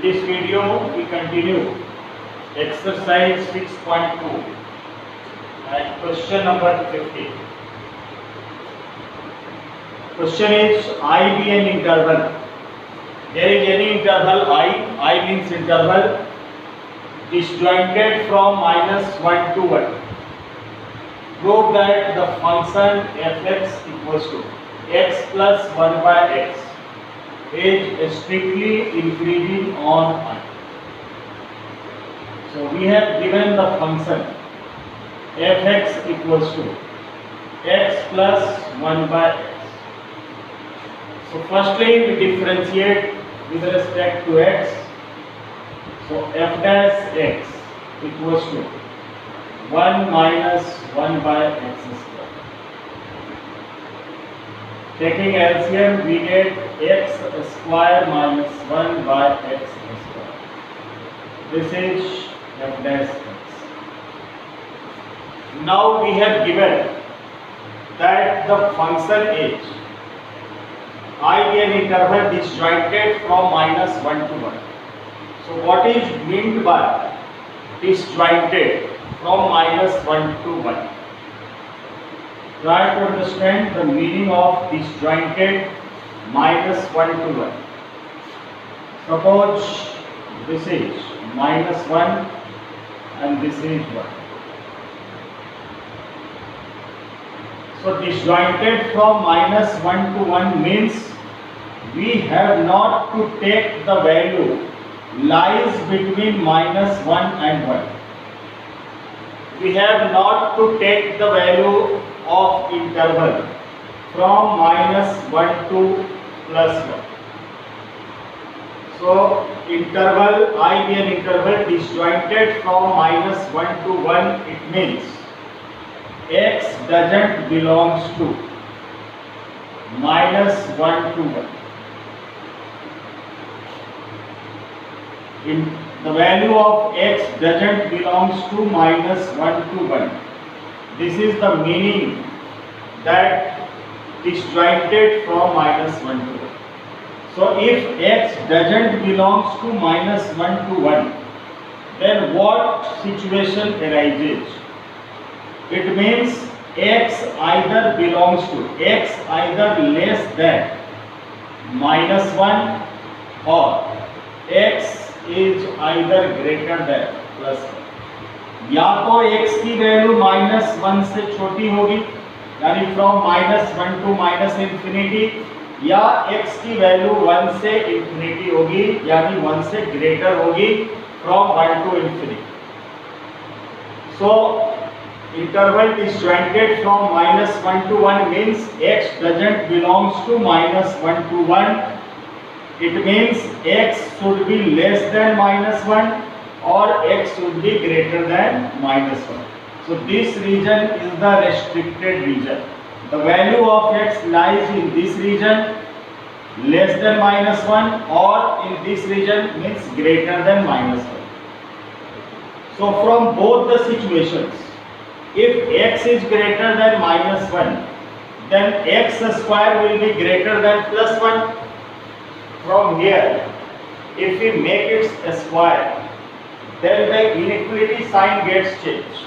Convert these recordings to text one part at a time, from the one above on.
this video we continue exercise 6.2 and question number 50. Question is I be an interval. There is any interval I means interval disjointed from -1 to 1. Prove that the function fx equals to x plus 1 by x is strictly increasing on I. So we have given the function fx equals to x plus 1 by x. So firstly we differentiate with respect to x. So f dash x equals to 1 minus 1 by x square. Taking LCM we get x square minus 1 by x square. This is f dash x. Now we have given that the function is I be an interval disjointed from -1 to 1. So what is meant by disjointed from -1 to 1? Try to understand the meaning of disjointed -1 to 1. Suppose this is -1 and this is 1. So disjointed from -1 to 1 means we have not to take the value lies between -1 and 1. We have not to take the value of interval from -1 to +1. So interval I be an interval disjointed from -1 to 1, it means x doesn't belongs to -1 to 1. In the value of x doesn't belongs to -1 to 1. This is the meaning that disjointed from -1 to 1. So if x doesn't belongs to -1 to 1, then what situation arises? It means x either belongs to x either less than -1 or x is either greater than +1. या तो x की value -1 से छोटी होगी यानी from -1 to ∞, या x की value 1 से ∞ होगी यानी 1 से ग्रेटर होगी from 1 to ∞. So interval disjointed from -1 to 1 means x doesn't belongs to -1 to 1. It means x should be less than -1 or x should be greater than -1. So this region is the restricted region. The value of x lies in this region, less than -1, or in this region means greater than -1. So from both the situations, if x is greater than -1, then x square will be greater than +1. From here, if we make it a square, then the inequality sign gets changed.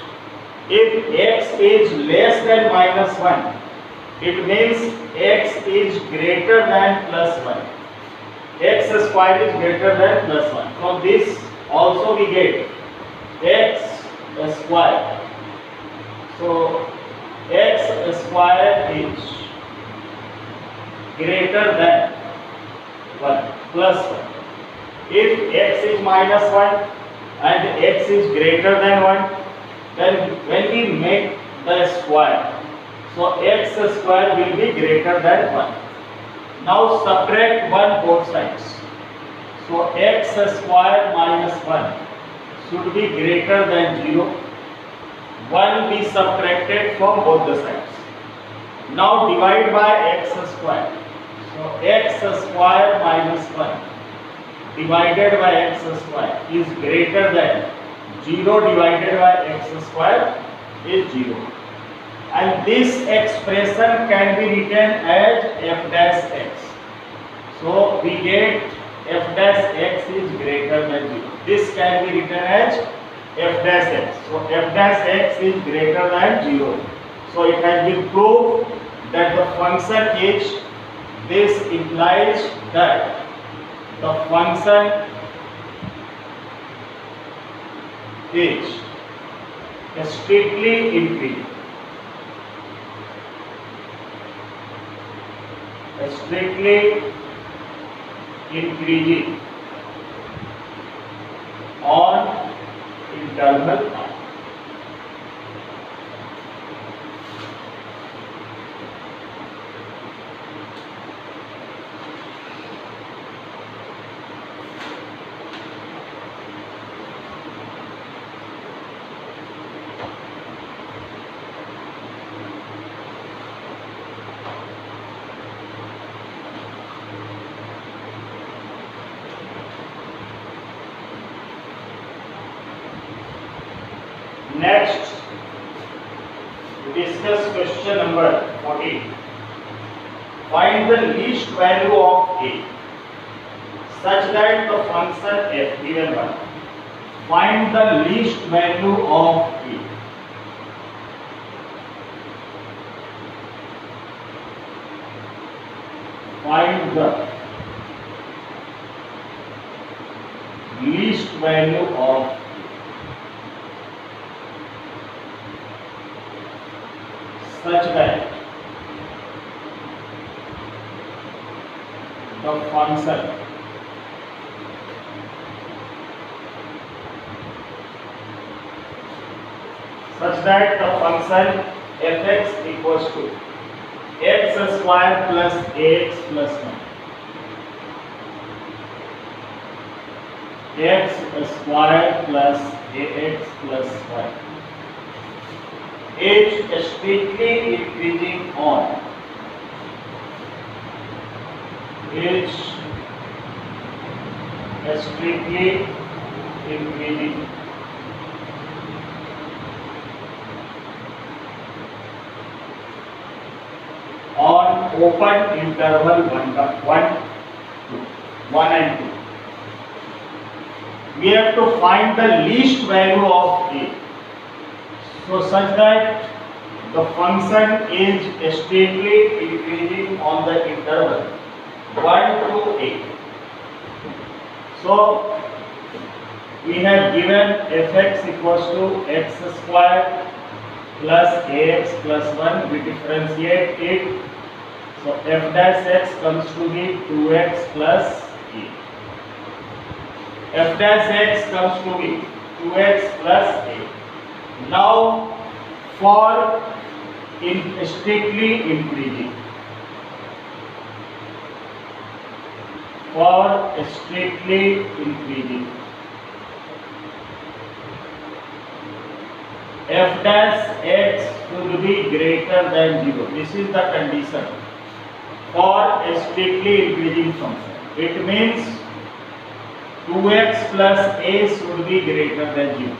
If x is less than -1, it means x is greater than +1. X square is greater than +1. From this also we get x square. So x square is greater than 1 +1. If x is -1 and x is greater than 1, then when we make the square, so x square will be greater than 1. Now subtract 1 both sides. So x square minus 1 should be greater than 0. 1 be subtracted from both the sides. Now divide by x square. So x square minus 1 divided by x square is greater than 0 divided by x square is 0. And this expression can be written as f dash x. So we get f dash x is greater than 0. This can be written as f dash x. So f dash x is greater than 0. So it has been proved that the function h, this implies that the function h is strictly increasing. Strictly increasing on interval r. Next, we discuss question number 14. Find the least value of a such that the function f, given one. Find the least value of a. Find the least value of such that the function fx equals to x square plus ax plus 1. X square plus ax plus 1. H strictly increasing on. H strictly increasing on open interval 1 and 2. We have to find the least value of a. So such that the function is strictly increasing on the interval 1 to 8. So we have given fx equals to x square plus ax plus 1. We differentiate it. So f dash x comes to be 2x plus 8. F dash x comes to be 2x plus 8. Now for strictly increasing, f dash x should be greater than 0. This is the condition for a strictly increasing function. It means 2x plus a should be greater than 0.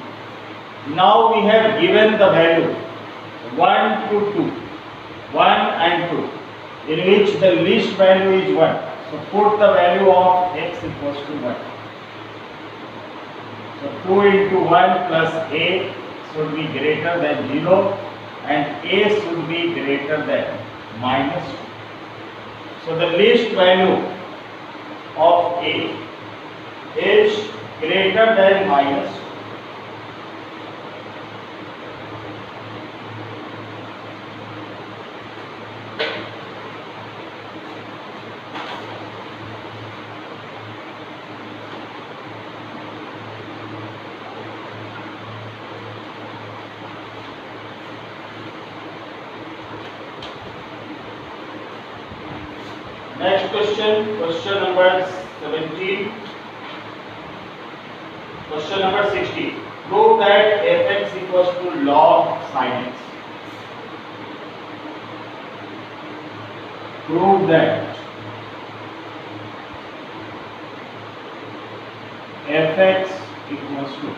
Now we have given the value 1 to 2, 1 and 2, in which the least value is 1. So put the value of x equals to 1. So 2 into 1 plus a should be greater than 0 and a should be greater than minus 2. So the least value of a is greater than minus 2. Next question, question number 17. Question number 16. Prove that fx equals to log sin x. Prove that fx equals to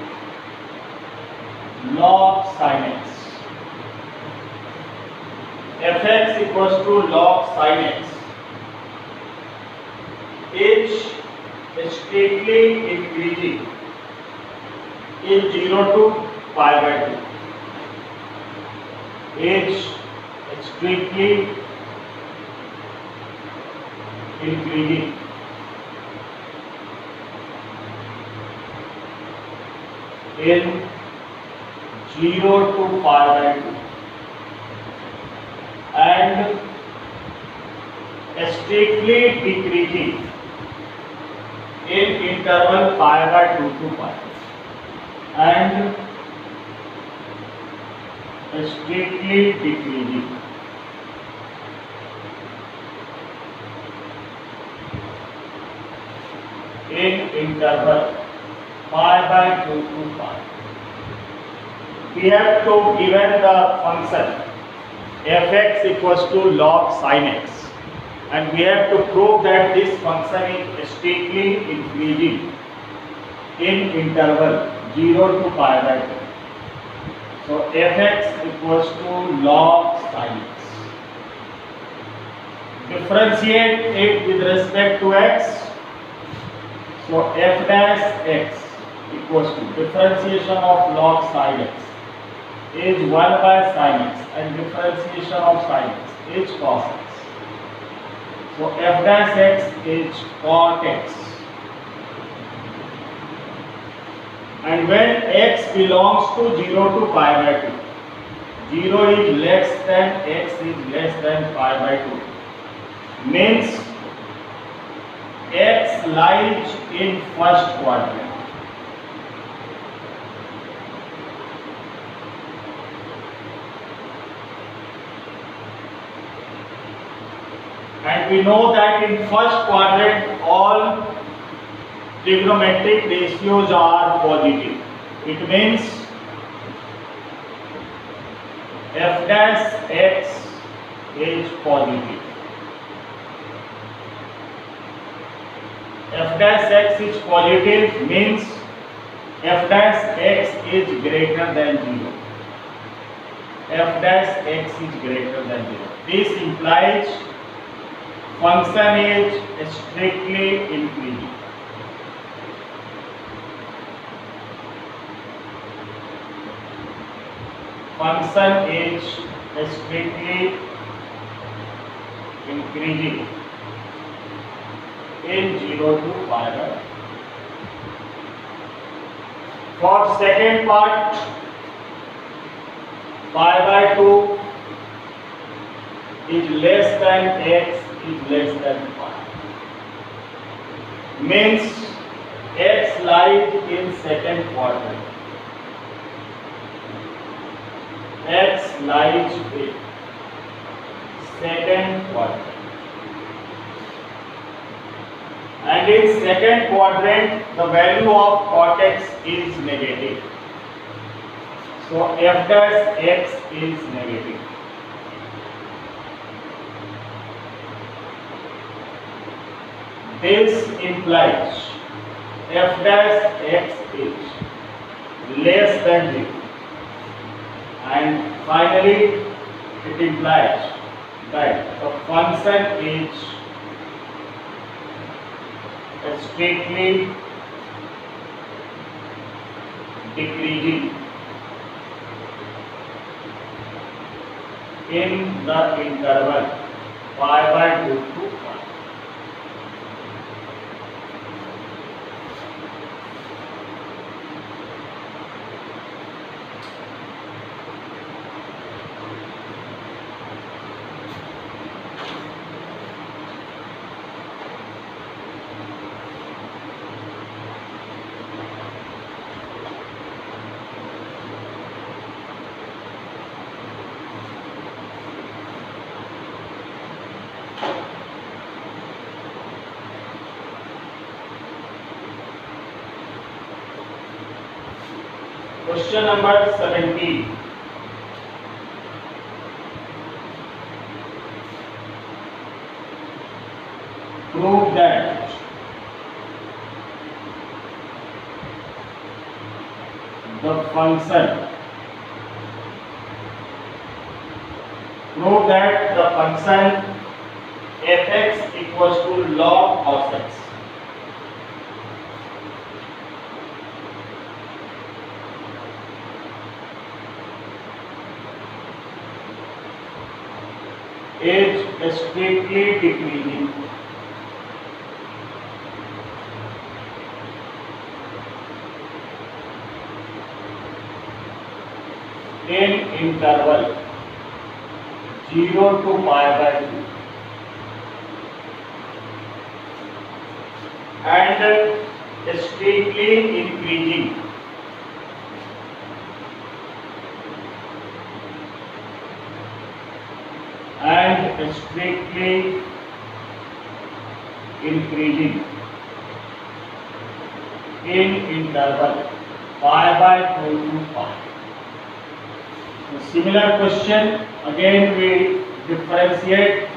log sin x. Fx equals to log sin x. H strictly increasing in 0 to pi by 2 is strictly increasing in 0 to pi by 2 and strictly decreasing in interval pi by 2 to pi and strictly decreasing in interval pi by 2 to pi. We have to given the function fx equals to log sin x, and we have to prove that this function is strictly increasing in interval 0 to pi by 2. So fx equals to log sin x. Differentiate it with respect to x. So f dash x equals to differentiation of log sin x is 1 by sin x and differentiation of sin x is cos x. So f dash x is cot x. And when x belongs to 0 to pi by 2, 0 is less than x is less than pi by 2, means x lies in first quadrant. And we know that in first quadrant all trigonometric ratios are positive. It means f dash x is positive. F dash x is positive means f dash x is greater than 0. F dash x is greater than 0. This implies function is strictly increasing. Function is strictly increasing in 0 to pi by 2. For second part, pi by 2 is less than x is less than pi. Means x lies in second quadrant. X lies in second quadrant. And in second quadrant, the value of cot x is negative. So f dash x is negative. This implies f dash x is less than 0. And finally, it implies that the function is strictly decreasing in the interval pi by 2 to pi. Question number 17. Prove that the function fx equals to log cos x is strictly decreasing. In interval 0 to pi by 2 and strictly increasing in interval pi by 2 to pi. Similar question, again we differentiate.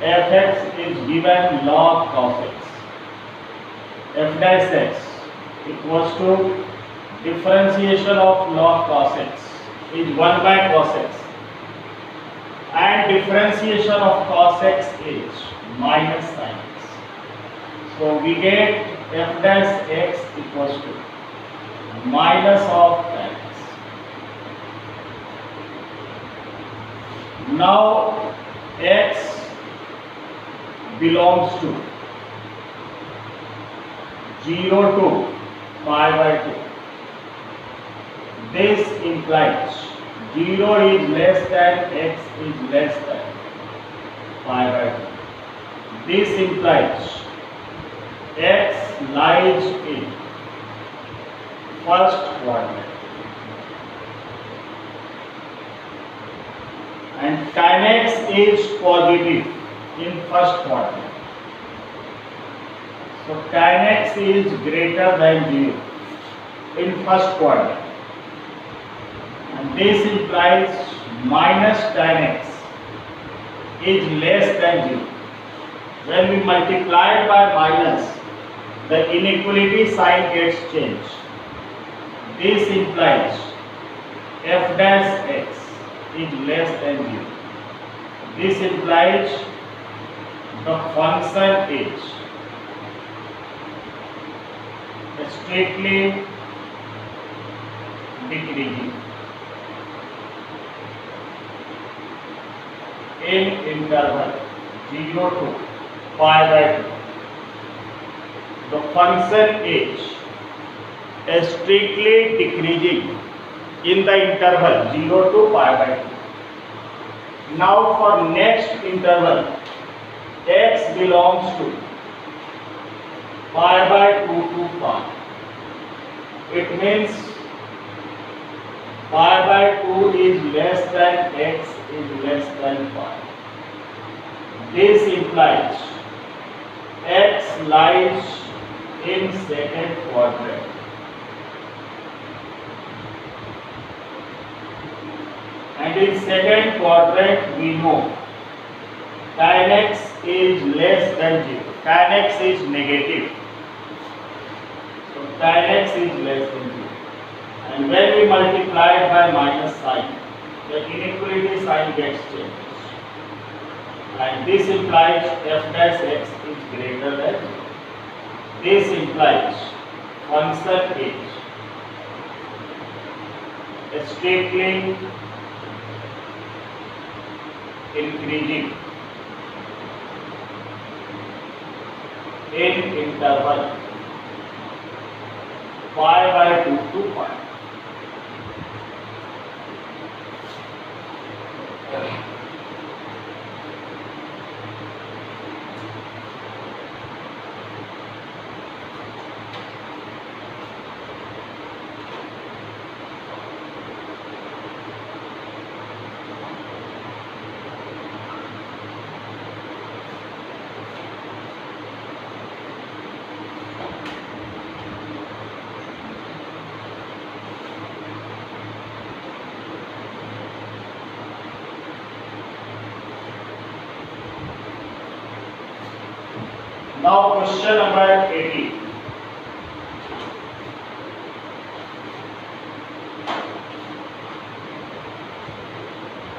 Fx is given log cos x. F dash x equals to differentiation of log cos x is 1 by cos x, and differentiation of cos x is minus sin x. So we get f dash x equals to minus of tan x. Now x belongs to 0 to pi by 2. This implies 0 is less than x is less than pi by 2. This implies x lies in first quadrant and tan x is positive in first quadrant. So tan x is greater than 0 in first quadrant, and this implies minus tan x is less than 0. When we multiply it by minus, the inequality sign gets changed. This implies f dash x is less than 0. This implies the function is strictly decreasing in interval 0 to pi by 2. The function is strictly decreasing in the interval 0 to pi by 2. Now for next interval, x belongs to pi by 2 to pi. It means pi by 2 is less than x is less than pi. This implies x lies in second quadrant. And in second quadrant we know tan x is less than 0. Tan x is negative. So tan x is less than 0. And when we multiply it by minus sign, the inequality sign gets changed. And this implies f dash x is greater than 0. This implies function is strictly increasing in interval pi by 2 to pi. Now question number 80.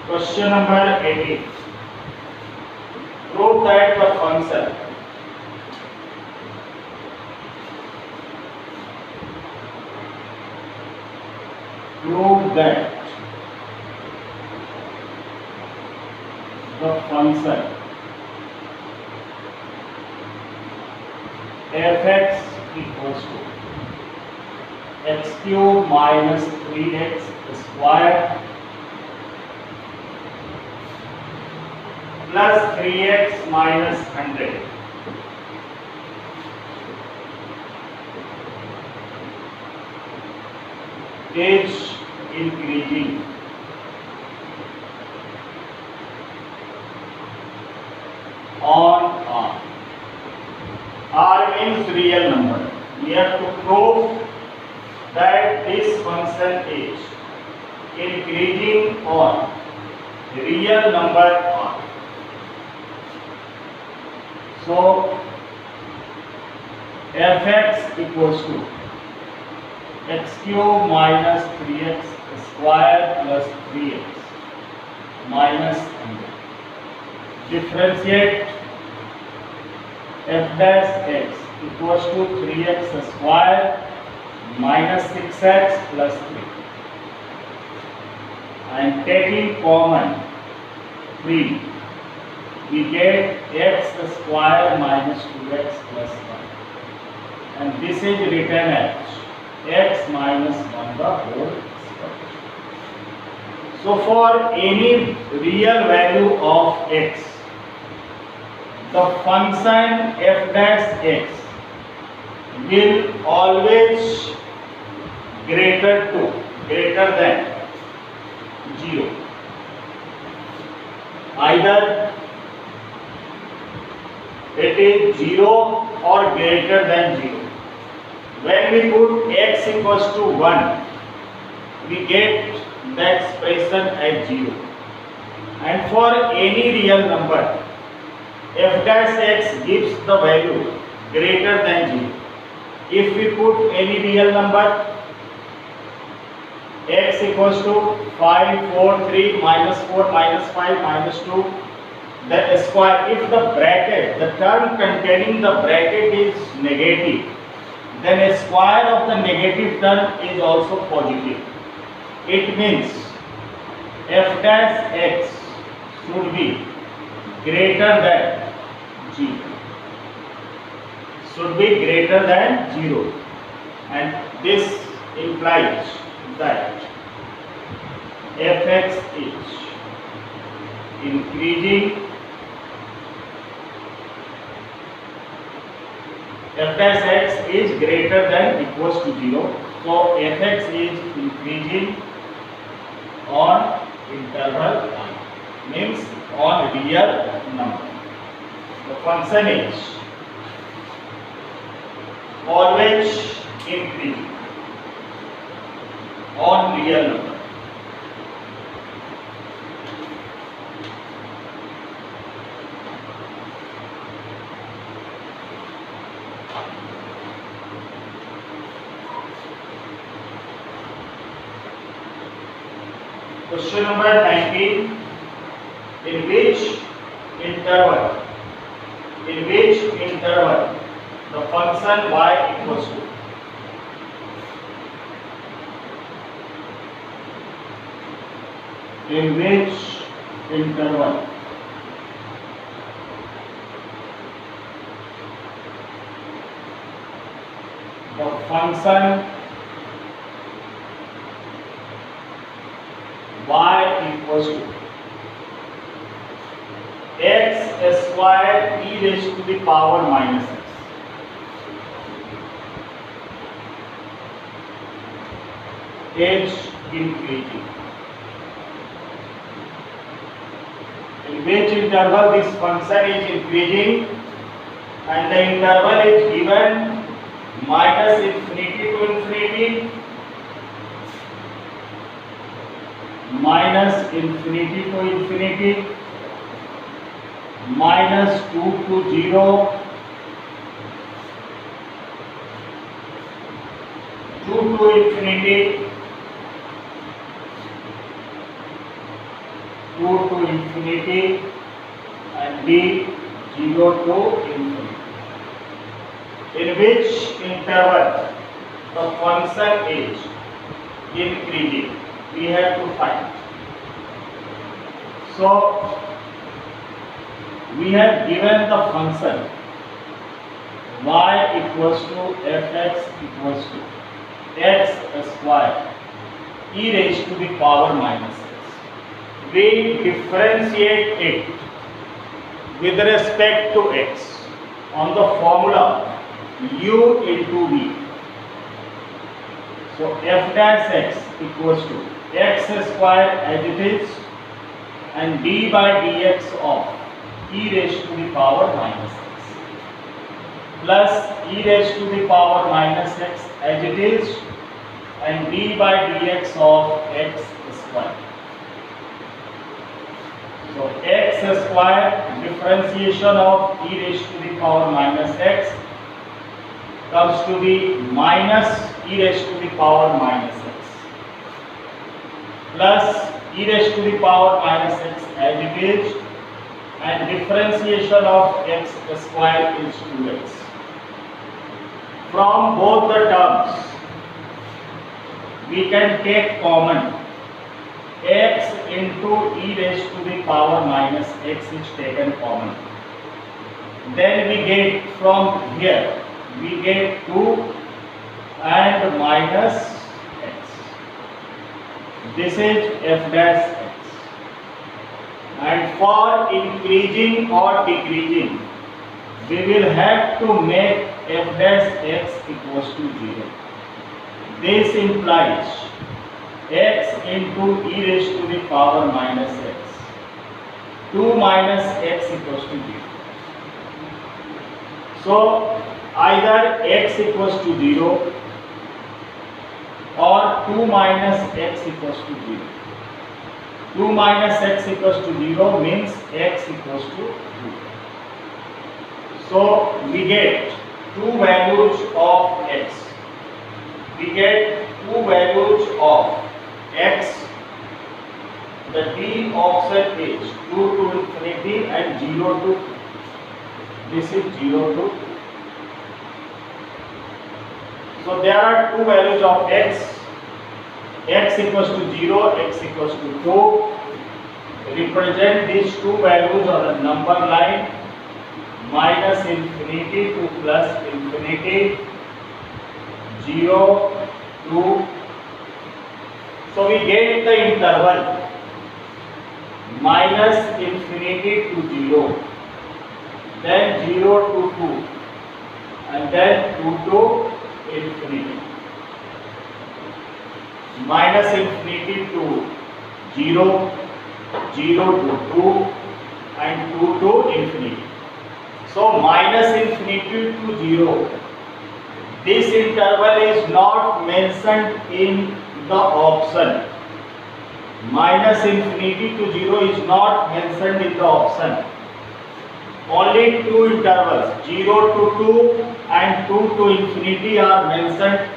Question number 80. Prove that the function the function fx equals to x cube minus 3x square plus 3x minus 100 is increasing on R. R means real number. We have to prove that this function is increasing on real number R. So fx equals to x cube minus 3x square plus 3x minus 100. Differentiate f dash x equals to 3x square minus 6x plus 3. And taking common 3, we get x square minus 2x plus 1. And this is written as x minus 1 the whole square. So for any real value of x, the function f dash x will always greater than 0. Either it is 0 or greater than 0. When we put x equals to 1, we get the expression as 0. And for any real number, f dash x gives the value greater than 0. If we put any real number, x equals to 5, 4, 3, minus 4, minus 5, minus 2, the square, if the bracket, the term containing the bracket is negative, then a square of the negative term is also positive. It means f dash x should be greater than 0. Should be greater than 0. And this implies that fx is increasing, f dash x is greater than equals to 0. So fx is increasing on interval 1, means on real number. The function is always increasing on real number. Question number 19. In which interval the function y equals to in which interval the function y equals to x square e raised to the power minus x. Is increasing. In which interval this function is increasing, and the interval is given minus infinity to infinity, minus infinity to infinity, minus 2 to 0, 2 to infinity, 2 to infinity, and d 0 to infinity. In which interval the function is increasing, we have to find. So we have given the function y equals to fx equals to x square e raised to the power minus x. We differentiate it with respect to x on the formula u into v. So f dash x equals to x square as it is and d by dx of e raised to the power minus x plus e raised to the power minus x as it is and d by dx of x square. So x square differentiation of e raised to the power minus x comes to be minus e raised to the power minus x plus e raised to the power minus x as it is and differentiation of x square is 2x. From both the terms we can take common x into e raised to the power minus x is taken common. Then we get from here we get 2 and minus x. This is f dash x. And for increasing or decreasing, we will have to make f dash x equals to 0. This implies x into e raised to the power minus x. 2 minus x equals to 0. So either x equals to 0 or 2 minus x equals to 0. 2 minus x equals to 0 means x equals to 2. So we get two values of x. We get two values of x. The d offset is 2 to infinity and 0 to 2. This is 0 to 2. So there are two values of x. X equals to 0, x equals to 2. Represent these two values on a number line minus infinity to plus infinity, 0 to. So we get the interval minus infinity to 0, then 0 to 2, and then 2 to infinity. Minus infinity to 0, 0 to 2, and 2 to infinity. So minus infinity to 0. This interval is not mentioned in the option. Minus infinity to 0 is not mentioned in the option. Only two intervals 0 to 2 and 2 to infinity are mentioned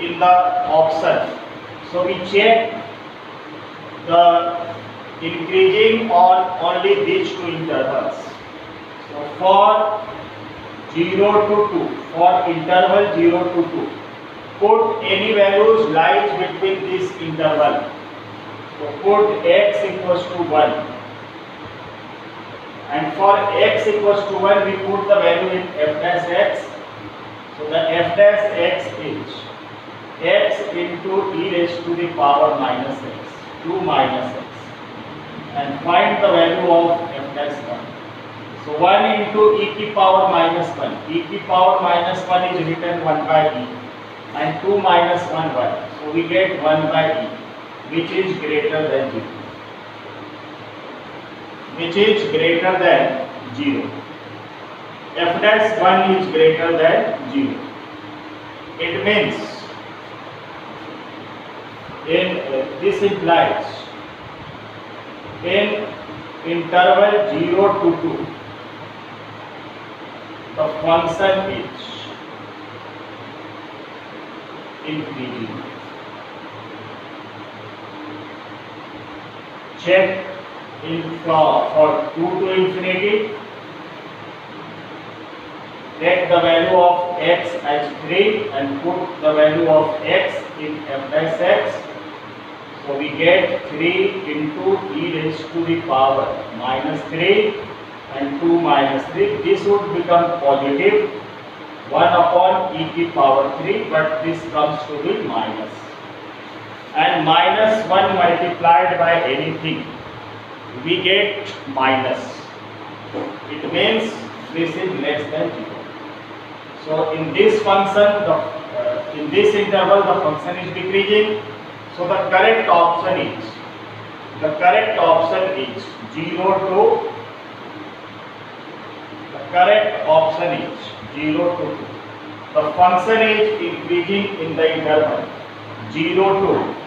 in the option. So we check the increasing on only these two intervals. So for 0 to 2, for interval 0 to 2, put any values lies between this interval. So put x equals to 1. And for x equals to 1, we put the value in f dash x. So the f dash x is x into e raised to the power minus x, 2 minus x. And find the value of f dash 1. So 1 into e to power minus 1. E to power minus 1 is written 1 by e. And 2 minus 1, 1. So we get 1 by e, which is greater than 0. Which is greater than 0. F dash 1 is greater than 0. It means this implies in interval 0 to 2 the function is increasing. Check for 2 to infinity. Take the value of x as 3 and put the value of x in f dash x. So we get 3 into e raised to the power minus 3 and 2 minus 3. This would become positive 1 upon e to the power 3, but this comes to be minus. And minus 1 multiplied by anything, we get minus. It means this is less than 0. So in this function, in this interval, the function is decreasing. So the correct option is 0 to. The correct option is 0 to 2. The function is increasing in the interval 0 to